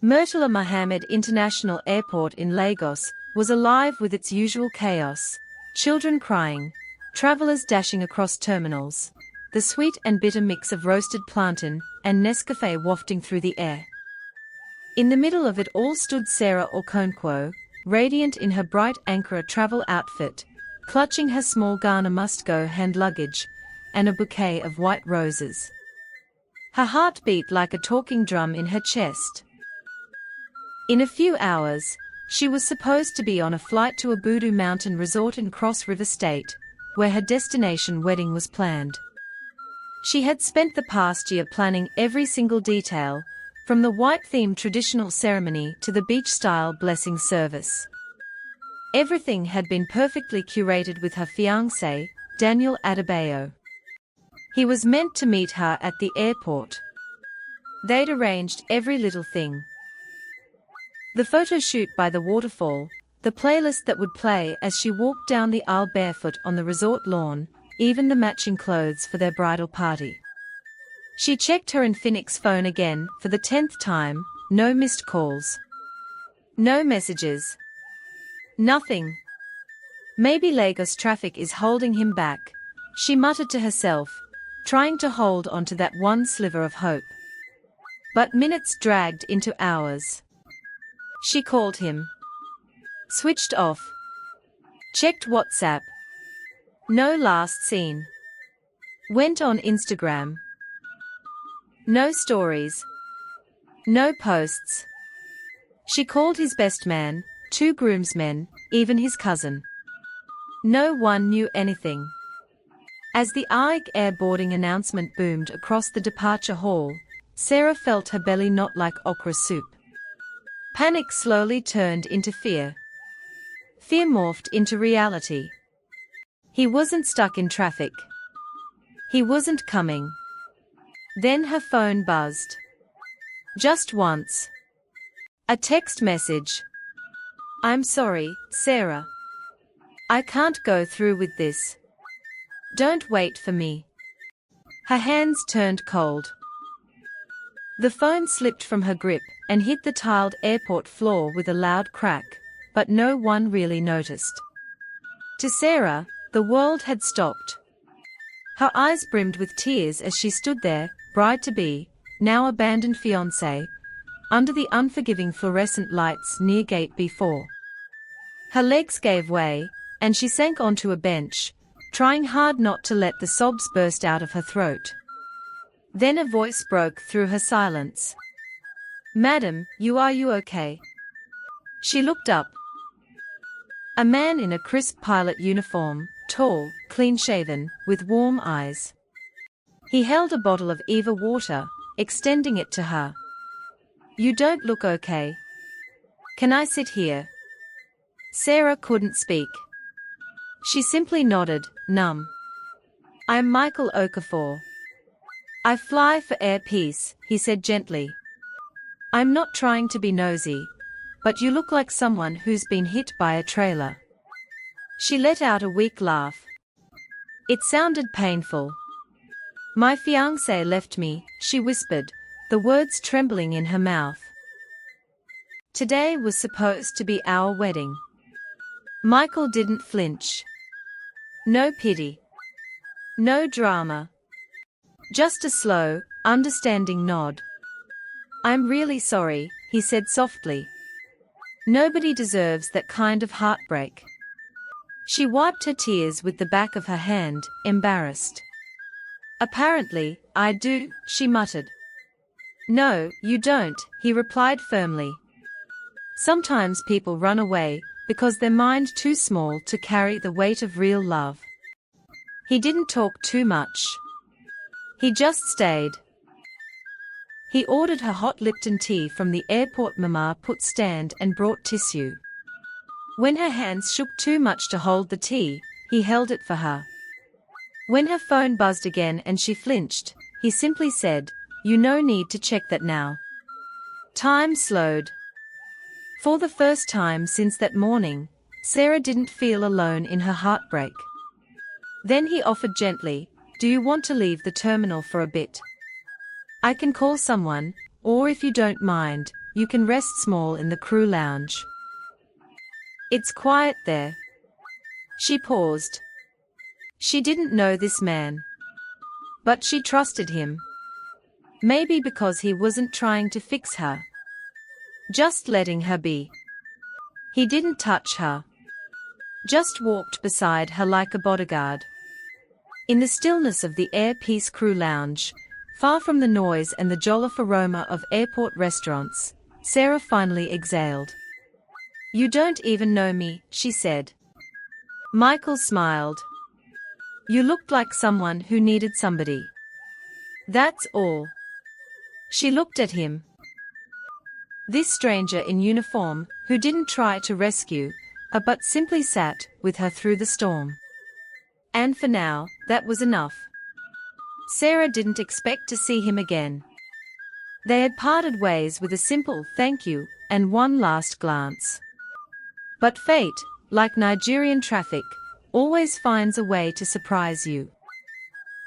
Murtala Muhammed International Airport in Lagos was alive with its usual chaos: children crying, travelers dashing across terminals, the sweet and bitter mix of roasted plantain and Nescafe wafting through the air. In the middle of it all stood Sarah Okonkwo, radiant in her bright Ankara travel outfit, clutching her small Ghana must-go hand luggage and a bouquet of white roses. Her heart beat like a talking drum in her chest. In a few hours, she was supposed to be on a flight to Abudu Mountain Resort in Cross River State, where her destination wedding was planned. She had spent the past year planning every single detail, from the white-themed traditional ceremony to the beach-style blessing service. Everything had been perfectly curated with her fiancé, Daniel Adebayo. He was meant to meet her at the airport. They'd arranged every little thing. The photo shoot by the waterfall, the playlist that would play as she walked down the aisle barefoot on the resort lawn, even the matching clothes for their bridal party. She checked her Infinix phone again for the 10th time. No missed calls. No messages. Nothing. Maybe Lagos traffic is holding him back, she muttered to herself, trying to hold on to that one sliver of hope. But minutes dragged into hours. She called him. Switched off. Checked WhatsApp. No last seen. Went on Instagram. No stories. No posts. She called his best man, 2 groomsmen, even his cousin. No one knew anything. As the AIG air boarding announcement boomed across the departure hall, Sarah felt her belly knot like okra soup. Panic slowly turned into fear. Fear morphed into reality. He wasn't stuck in traffic. He wasn't coming. Then her phone buzzed. Just once. A text message. I'm sorry, Sarah. I can't go through with this. Don't wait for me. Her hands turned cold. The phone slipped from her grip and hit the tiled airport floor with a loud crack, but no one really noticed. To Sarah, the world had stopped. Her eyes brimmed with tears as she stood there, bride-to-be, now abandoned fiancé, under the unforgiving fluorescent lights near Gate B4. Her legs gave way, and she sank onto a bench, trying hard not to let the sobs burst out of her throat. Then a voice broke through her silence. Madam, you okay? She looked up. A man in a crisp pilot uniform, tall, clean-shaven, with warm eyes. He held a bottle of Eva water, extending it to her. You don't look okay. Can I sit here? Sarah couldn't speak. She simply nodded, numb. I'm Michael Okafor. I fly for Air Peace, he said gently. I'm not trying to be nosy, but you look like someone who's been hit by a trailer. She let out a weak laugh. It sounded painful. My fiancé left me, she whispered, the words trembling in her mouth. Today was supposed to be our wedding. Michael didn't flinch. No pity. No drama. Just a slow, understanding nod. I'm really sorry, he said softly. Nobody deserves that kind of heartbreak. She wiped her tears with the back of her hand, embarrassed. Apparently, I do, she muttered. No, you don't, he replied firmly. Sometimes people run away because their mind too small to carry the weight of real love. He didn't talk too much. He just stayed. He ordered her hot Lipton tea from the airport mama put stand and brought tissue. When her hands shook too much to hold the tea, he held it for her. When her phone buzzed again and she flinched, he simply said, You no need to check that now. Time slowed. For the first time since that morning, Sarah didn't feel alone in her heartbreak. Then he offered gently, Do you want to leave the terminal for a bit? I can call someone, or if you don't mind, you can rest small in the crew lounge. It's quiet there. She paused. She didn't know this man. But she trusted him. Maybe because he wasn't trying to fix her. Just letting her be. He didn't touch her. Just walked beside her like a bodyguard. In the stillness of the Air Peace crew lounge, far from the noise and the jollof aroma of airport restaurants, Sarah finally exhaled. "You don't even know me," she said. Michael smiled. "You looked like someone who needed somebody. That's all." She looked at him. This stranger in uniform, who didn't try to rescue her but simply sat with her through the storm. And for now, that was enough. Sarah didn't expect to see him again. They had parted ways with a simple thank you and one last glance. But fate, like Nigerian traffic, always finds a way to surprise you.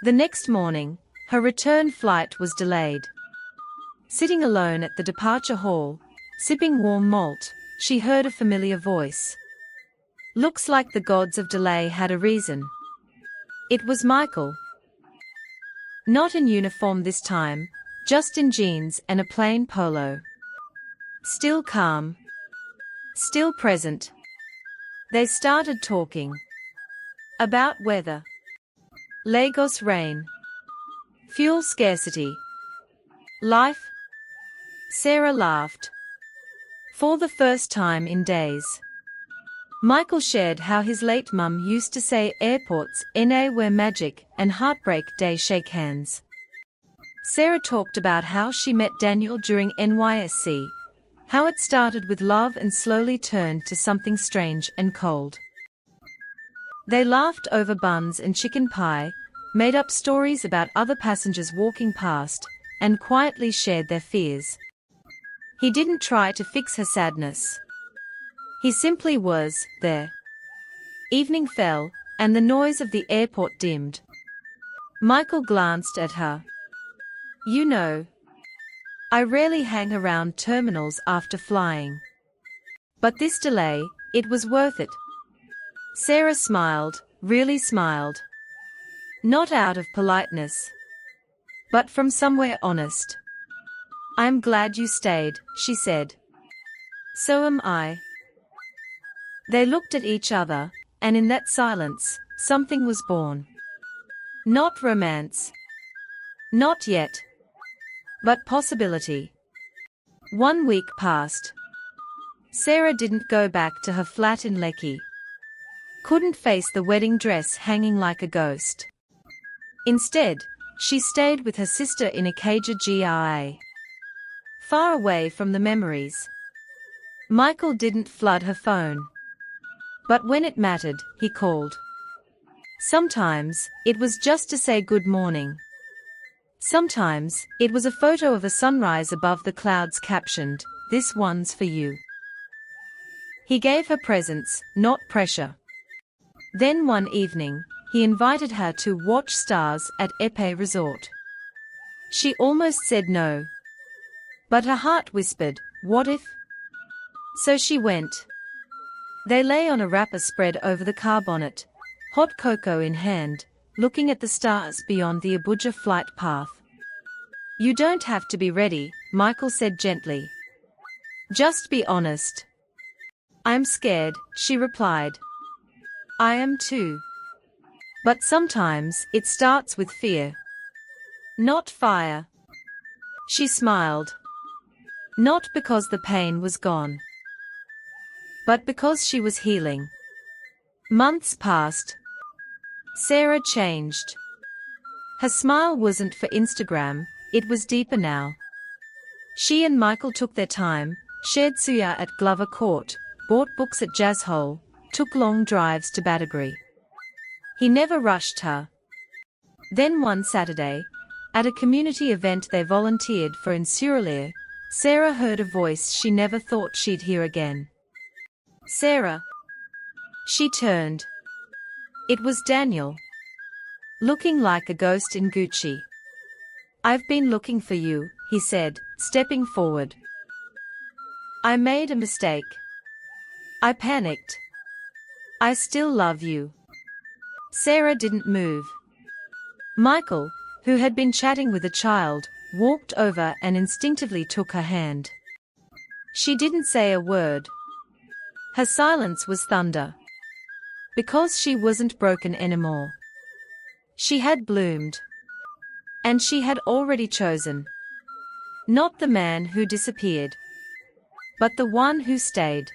The next morning, her return flight was delayed. Sitting alone at the departure hall, sipping warm malt, she heard a familiar voice. Looks like the gods of delay had a reason. It was Michael. Not in uniform this time, just in jeans and a plain polo. Still calm. Still present. They started talking. About weather. Lagos rain. Fuel scarcity. Life. Sarah laughed. For the first time in days. Michael shared how his late mum used to say airports NA were magic and heartbreak day shake hands. Sarah talked about how she met Daniel during NYSC, how it started with love and slowly turned to something strange and cold. They laughed over buns and chicken pie, made up stories about other passengers walking past, and quietly shared their fears. He didn't try to fix her sadness. He simply was there. Evening fell, and the noise of the airport dimmed. Michael glanced at her. "You know, I rarely hang around terminals after flying. But this delay, it was worth it." Sarah smiled, really smiled. Not out of politeness, but from somewhere honest. "I'm glad you stayed," she said. "So am I." They looked at each other, and in that silence, something was born. Not romance. Not yet. But possibility. 1 week passed. Sarah didn't go back to her flat in Lekki. Couldn't face the wedding dress hanging like a ghost. Instead, she stayed with her sister in Ikeja GRA. Far away from the memories. Michael didn't flood her phone. But when it mattered, he called. Sometimes, it was just to say good morning. Sometimes, it was a photo of a sunrise above the clouds captioned, "This one's for you." He gave her presents, not pressure. Then one evening, he invited her to watch stars at Epe Resort. She almost said no. But her heart whispered, what if? So she went. They lay on a wrapper spread over the car bonnet, hot cocoa in hand, looking at the stars beyond the Abuja flight path. "You don't have to be ready," Michael said gently. "Just be honest." "I'm scared," she replied. "I am too. But sometimes it starts with fear. Not fire." She smiled. Not because the pain was gone, but because she was healing. Months passed. Sarah changed. Her smile wasn't for Instagram, it was deeper now. She and Michael took their time, shared suya at Glover Court, bought books at Jazz Hole, took long drives to Badagry. He never rushed her. Then one Saturday, at a community event they volunteered for in Surulere, Sarah heard a voice she never thought she'd hear again. "Sarah." She turned. It was Daniel. Looking like a ghost in Gucci. "I've been looking for you," he said, stepping forward. I made a mistake. I panicked. I still love you. Sarah didn't move. Michael, who had been chatting with a child, walked over and instinctively took her hand. She didn't say a word. Her silence was thunder. Because she wasn't broken anymore. She had bloomed. And she had already chosen. Not the man who disappeared, but the one who stayed.